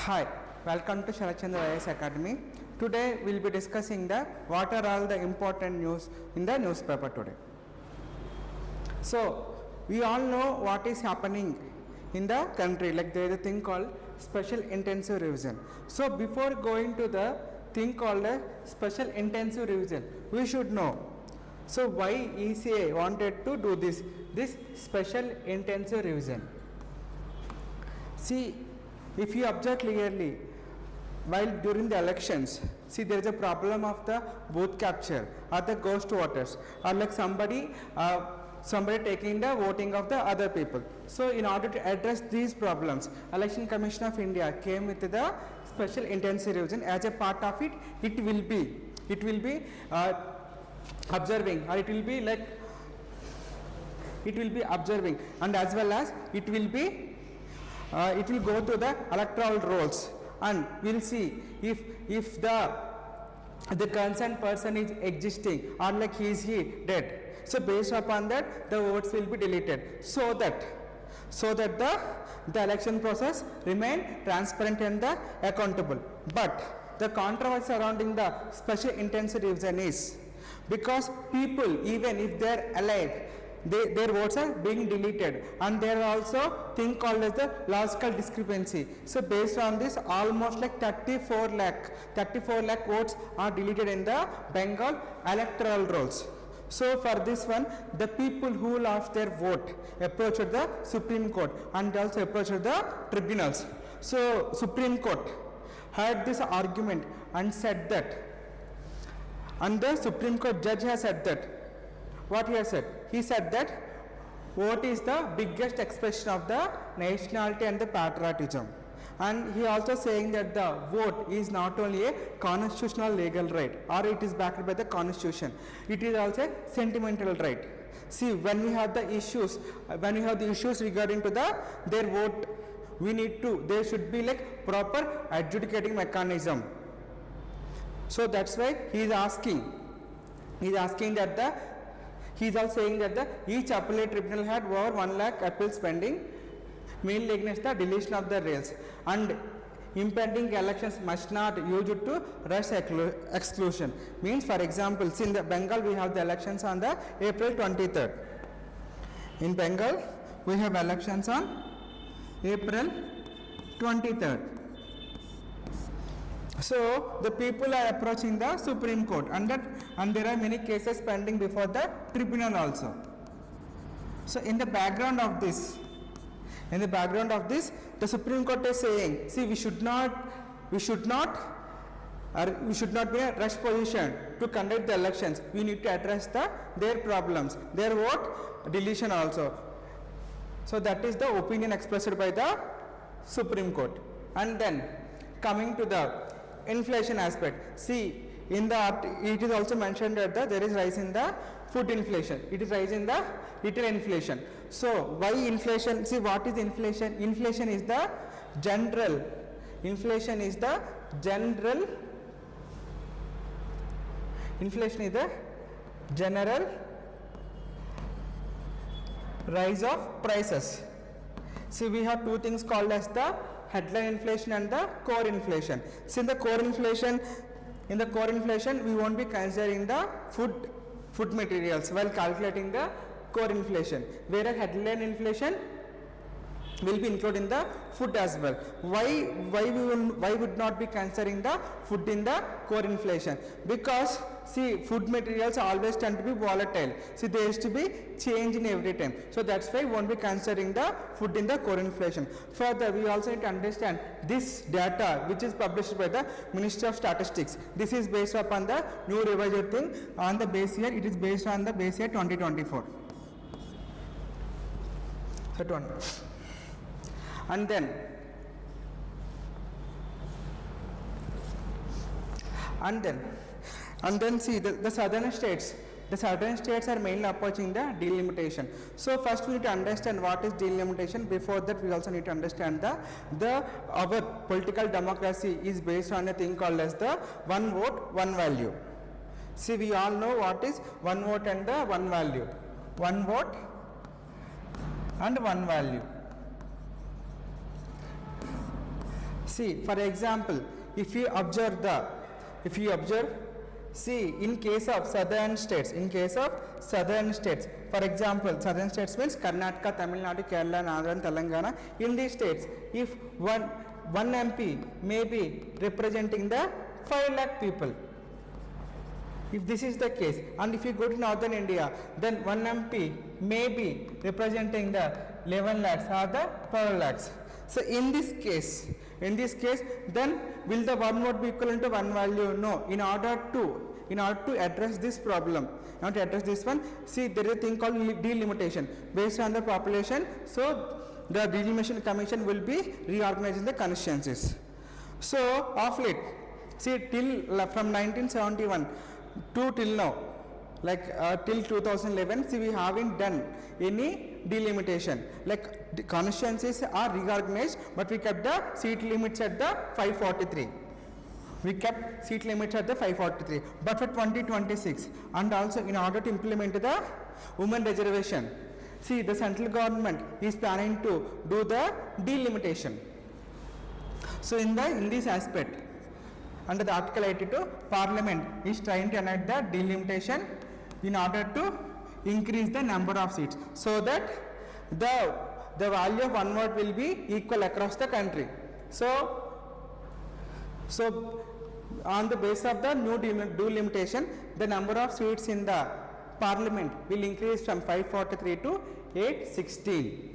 Hi, welcome to Sarat Chandra IAS Academy. Today we will be discussing what are all the important news in the newspaper today. So we all know what is happening in the country, like there is a thing called special intensive revision. So before going to the thing called a special intensive revision, we should know. So why ECA wanted to do this special intensive revision? See, if you observe clearly, while during the elections, see there is a problem of the booth capture or the ghost voters, or like somebody taking the voting of the other people. So in order to address these problems, Election Commission of India came with the special intensive revision. As a part of it, it will be observing, or it will be observing, and as well as it will go to the electoral rolls, and we'll see if the concerned person is existing or like he dead. So based upon that, the votes will be deleted, so that the election process remain transparent and accountable. But the controversy surrounding the special intensive revision is because people, even if they are alive, their votes are being deleted, and there are also thing called as the logical discrepancy. So based on this, almost like 34 lakh votes are deleted in the Bengal electoral rolls. So for this one, the people who lost their vote approached the Supreme Court and also approached the tribunals. So Supreme Court heard this argument and said that, and the Supreme Court judge has said that, what he has said? He said that vote is the biggest expression of the nationality and the patriotism, and he also saying that the vote is not only a constitutional legal right, or it is backed by the constitution, it is also a sentimental right. See, when we have the issues regarding to their vote, there should be like proper adjudicating mechanism. So that's why he is asking that he is also saying that each appellate tribunal had over 1 lakh appeals pending, mainly against the deletion of the rails, and impending elections must not use it to rush exclusion. Means, for example, see in the Bengal we have the elections on the April 23rd. In Bengal we have elections on April 23rd. So the people are approaching the Supreme Court, and there are many cases pending before the tribunal also. So in the background of this, the Supreme Court is saying, see, we should not be in a rush position to conduct the elections. We need to address their problems, their vote deletion also. So that is the opinion expressed by the Supreme Court. And then coming to the inflation aspect, see it is also mentioned that there is rise in the food inflation, it is rise in the retail inflation. So why inflation? See, what is inflation? Inflation is the general rise of prices. See, we have two things called as the headline inflation and the core inflation. So in the core inflation we won't be considering the food materials while calculating the core inflation, whereas headline inflation will be included in the food as well. Why would not be considering the food in the core inflation? Because see, food materials always tend to be volatile. See, there is to be change in every time. So that's why we won't be considering the food in the core inflation. Further, we also need to understand this data which is published by the Ministry of Statistics. This is based upon the new revised thing on the base year. It is based on the base year 2024. And then see the southern states are mainly approaching the delimitation. So first we need to understand what is delimitation. Before that, we also need to understand our political democracy is based on a thing called as the one vote, one value. See, we all know what is one vote and the one value. One vote and one value. See, for example, if you observe, see, in case of southern states, for example, southern states means Karnataka, Tamil Nadu, Kerala, Andhra and Telangana. In these states, if one MP may be representing the 5 lakh people, if this is the case, and if you go to northern India, then one MP may be representing the 11 lakhs or the 12 lakhs. So in this case, then will the one vote be equivalent to one value? No. In order to address this problem, see, there is a thing called delimitation based on the population. So the delimitation commission will be reorganizing the constituencies. So of late, see, till from 1971 to till now, till 2011, see, we haven't done any delimitation. Like the constituencies are reorganized, but we kept the seat limits at the 543. But for 2026, and also in order to implement the women reservation, see, the central government is planning to do the delimitation. So in this aspect, under the Article 82, Parliament is trying to enact the delimitation in order to increase the number of seats, so that the value of one vote will be equal across the country. So on the basis of the new delimitation, the number of seats in the Parliament will increase from 543 to 816.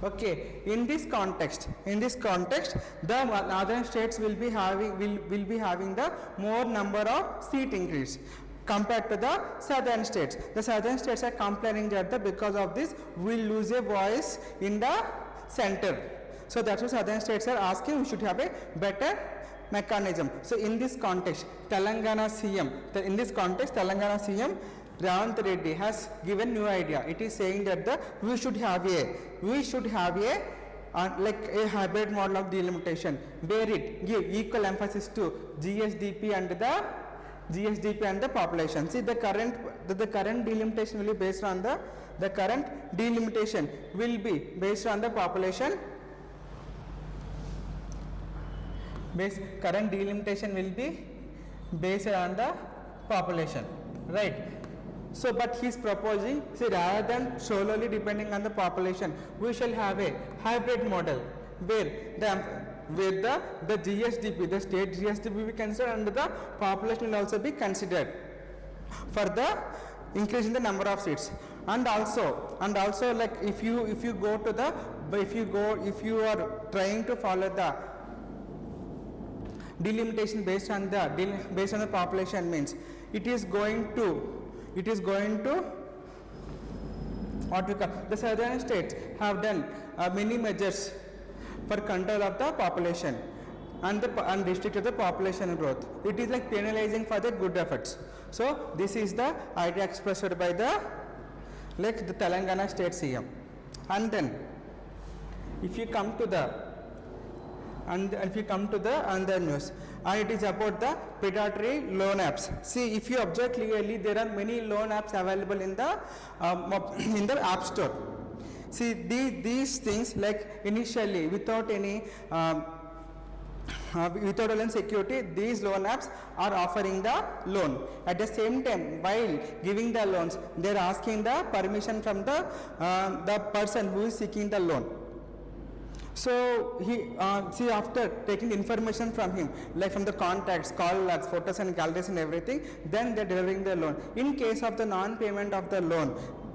Okay, in this context, the northern states will be having the more number of seat increase compared to the southern states. The southern states are complaining that because of this we will lose a voice in the center. So that's why southern states are asking we should have a better mechanism. So in this context, Telangana CM Ravant Reddy has given new idea. It is saying that we should have a like a hybrid model of delimitation, where it give equal emphasis to GSDP and the population. See, the current delimitation will be based on the current delimitation will be based on the population. Current delimitation will be based on the population, right? So, but he is proposing, see, rather than solely depending on the population, we shall have a hybrid model where the GSDP, the state GSDP will be considered, and the population will also be considered for the increase in the number of seats. And also like if you are trying to follow the delimitation based on the population, means it is going to what we call, the southern states have done many measures for control of the population and restrict the population growth. It is like penalizing for the good efforts. So this is the idea expressed by the Telangana state CM. And then if you come to the other news, and it is about the predatory loan apps. See, if you observe clearly, there are many loan apps available in the app store. See, these things, like initially without any security, these loan apps are offering the loan. At the same time, while giving the loans, they are asking the permission from the person who is seeking the loan. So he see, after taking information from him, like from the contacts, call logs, photos and galleries and everything, then they are delivering the loan. In case of the non-payment of the loan,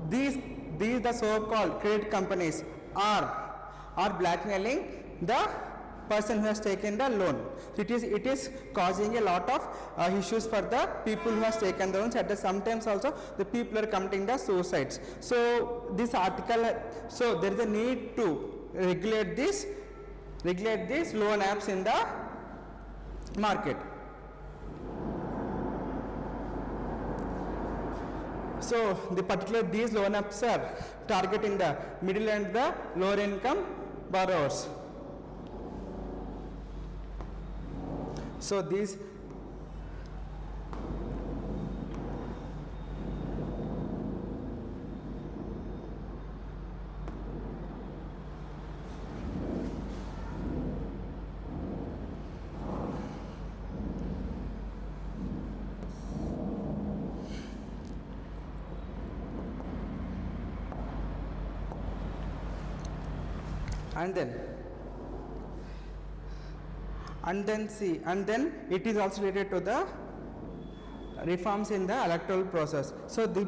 these the so-called credit companies are blackmailing the person who has taken the loan. It is causing a lot of issues for the people who has taken the loans. At the sometimes also the people are committing the suicides. So this article, so there is a need to regulate these loan apps in the market. So these loan apps are targeting the middle and the lower income borrowers. So these and then it is also related to the reforms in the electoral process. So there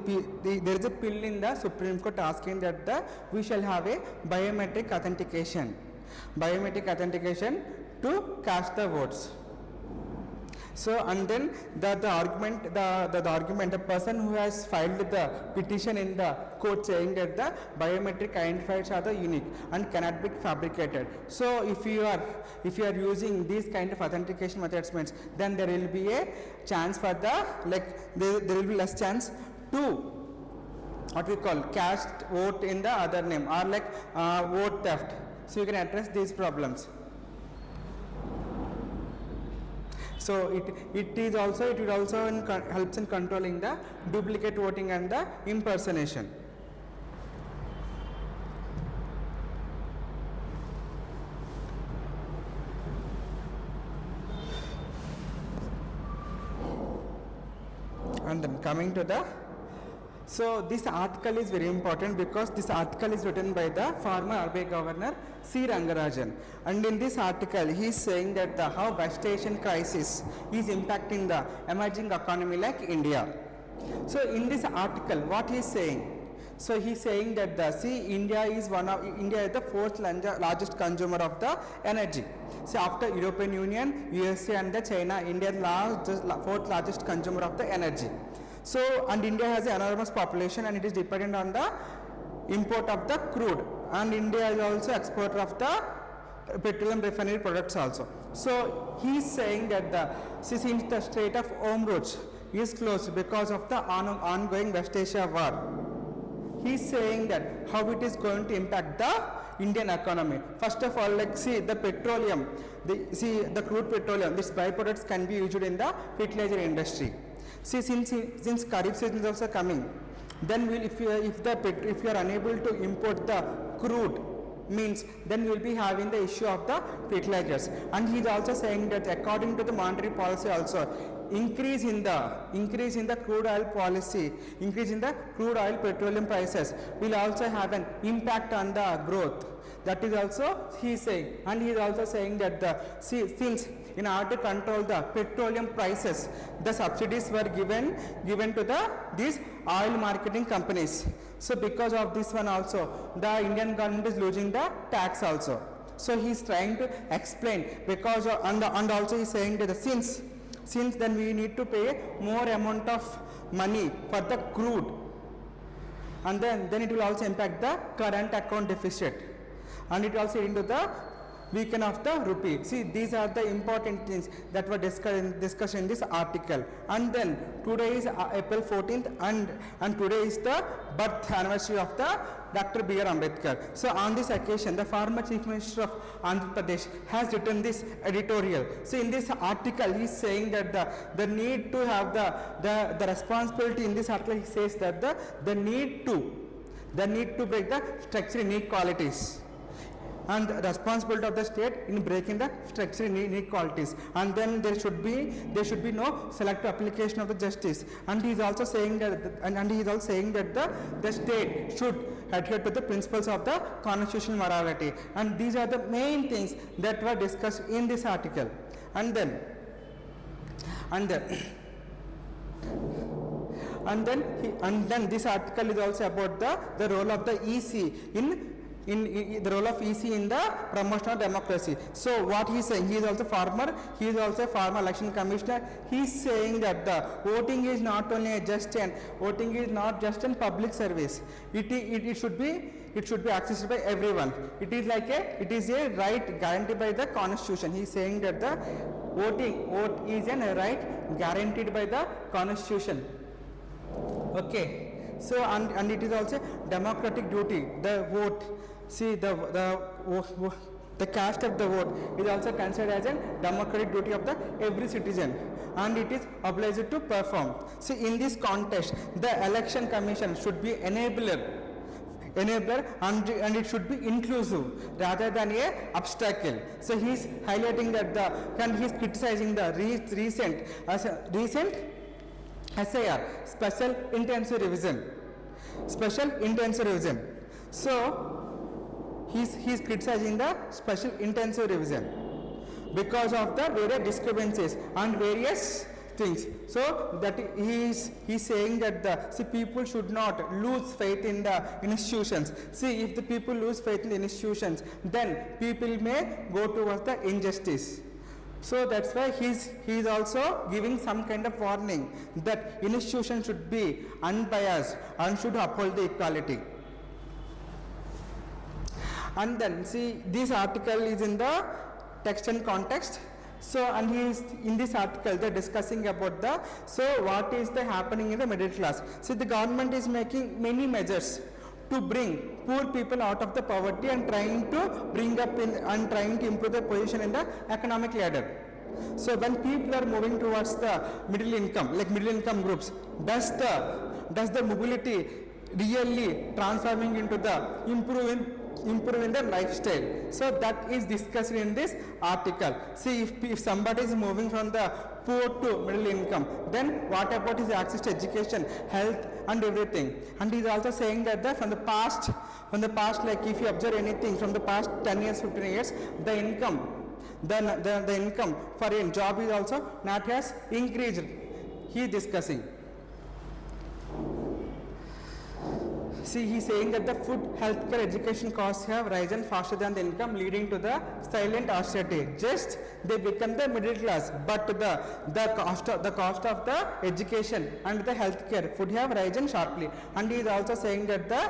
is a bill in the Supreme Court asking that we shall have a biometric authentication to cast the votes. So and then the argument, the person who has filed the petition in the court saying that the biometric identifiers are the unique and cannot be fabricated. So if you are using these kind of authentication methods, means then there will be a chance for the there will be less chance to what we call cast vote in the other name, or vote theft. So you can address these problems. So it will also helps in controlling the duplicate voting and the impersonation. And then coming to the, so this article is very important because this article is written by the former RBI Governor C. Rangarajan, and in this article he is saying that how West Asian crisis is impacting the emerging economy like India. So in this article what he is saying, so he is saying that India is the fourth largest consumer of the energy. So after European Union, USA and the China, India is fourth largest consumer of the energy. So and India has an enormous population and it is dependent on the import of the crude, and India is also exporter of the petroleum refinery products also. So he is saying that since the Strait of Hormuz is closed because of the ongoing West Asia war, he is saying that how it is going to impact the Indian economy. First of all, the petroleum, the crude petroleum, these byproducts can be used in the fertilizer industry. Since Kharif season is also coming, then if you are unable to import the crude, means then you will be having the issue of the fertilizers. And he is also saying that according to the monetary policy also, increase in the crude oil policy, increase in the crude oil petroleum prices will also have an impact on the growth. That is also he is saying, and he is also saying that since in order to control the petroleum prices, the subsidies were given to these oil marketing companies. So because of this one also, the Indian government is losing the tax also. So he is trying to explain because of, and also he is saying that since then we need to pay more amount of money for the crude, and then it will also impact the current account deficit, and it also into the weaken of the rupee. See, these are the important things that were discussed in this article. And then today is April 14th, and today is the birth anniversary of the Dr. B.R. Ambedkar. So on this occasion, the former Chief Minister of Andhra Pradesh has written this editorial. So in this article, he is saying that the need to have the responsibility in this article. He says that the need to break the structural inequalities, and the responsibility of the state in breaking the structural inequalities, and then there should be no selective application of the justice. And he is also saying that the state should adhere to the principles of the constitutional morality, and these are the main things that were discussed in this article. And then this article is also about the role of the EC in the role of EC in the promotion of democracy. So what he is saying, he is also a former election commissioner. He is saying that the voting is not only voting is not just a public service. It should be accessed by everyone. It is a right guaranteed by the constitution. He is saying that the vote is a right guaranteed by the constitution. Okay. So and it is also democratic duty. The vote, see the cast of the vote is also considered as a democratic duty of the every citizen, and it is obliged to perform. See, in this context, the election commission should be enabler, and it should be inclusive rather than a obstacle. So he is highlighting that he is criticizing the recent SIR, special intensive revision. So, and he is also saying that the need to have the SIR, special intensive revision, special intensive revision. So, and he is also saying that the need to have the SIR, special intensive revision, special intensive revision. So, and he is also saying that the need to have the SIR, special intensive revision, special intensive revision. So, and he is also saying that the need to have the SIR, special intensive revision, special intensive revision. So he's criticizing the special intensive revision because of the various discrepancies and various things. So that he's saying that the people should not lose faith in the institutions. See, if the people lose faith in the institutions, then people may go towards the injustice. So that's why he's also giving some kind of warning that institutions should be unbiased and should uphold the equality. And then see, this article is in the text and context. So, and in this article they're discussing about what is the happening in the middle class. See, the government is making many measures to bring poor people out of the poverty and trying to bring up in and trying to improve their position in the economic ladder. So when people are moving towards the middle income, like middle income groups, does the mobility really transforming into the improving their lifestyle? So that is discussed in this article. See, if somebody is moving from the poor to middle income, then what about his access to education, health and everything? And he is also saying that from the past, like if you observe anything from the past 10 years, 15 years, the income for a job is also not has increased. He is discussing. See, he is saying that the food, healthcare, education costs have risen faster than the income, leading to the silent austerity. Just they become the middle class, but the cost of the education and the healthcare food have risen sharply. And he is also saying that the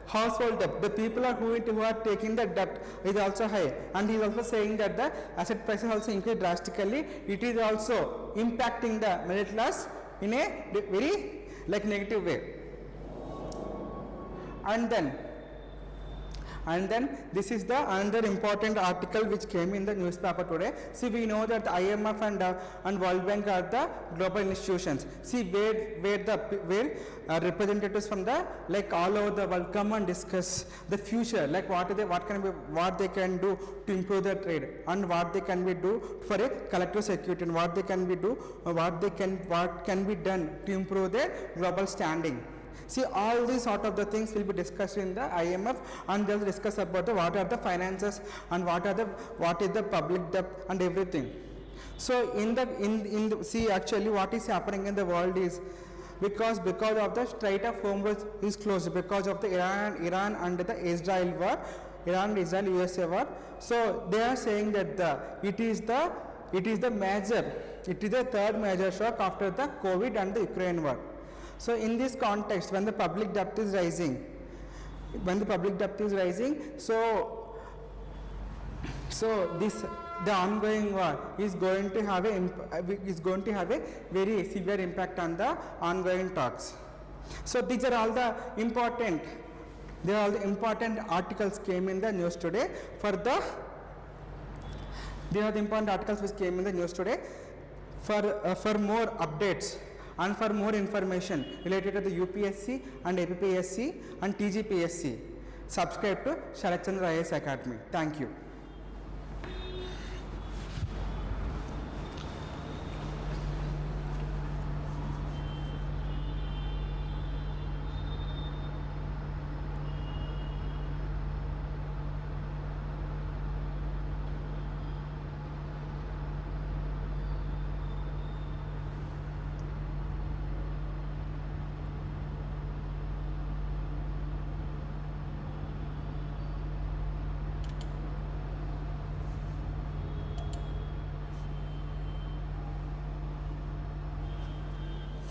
household debt, the people who are taking the debt is also high. And he is also saying that the asset prices also increased drastically. It is also impacting the middle class in a very negative way. And then this is the another important article which came in the newspaper today. See, we know that the IMF and World Bank are the global institutions. See, where representatives from the all over the world come and discuss the future, like what they can do to improve their trade, and what they can be do for a collective security, and what can be done to improve their global standing. See, all these sort of the things will be discussed in the IMF, and they'll discuss about what are the finances and what is the public debt and everything. So see, actually what is happening in the world is because of the Strait of Hormuz is closed because of the Iran and the Israel war, Iran-Israel-USA war. So they are saying that it is the third major shock after the COVID and the Ukraine war. So in this context, when the public debt is rising, the ongoing war is going to have a very severe impact on the ongoing talks. So these are all the important articles came in the news today. These are the important articles which came in the news today. For more updates and for more information related to the UPSC and APPSC and TGPSC, subscribe to Sarat Chandra IAS Academy. Thank you.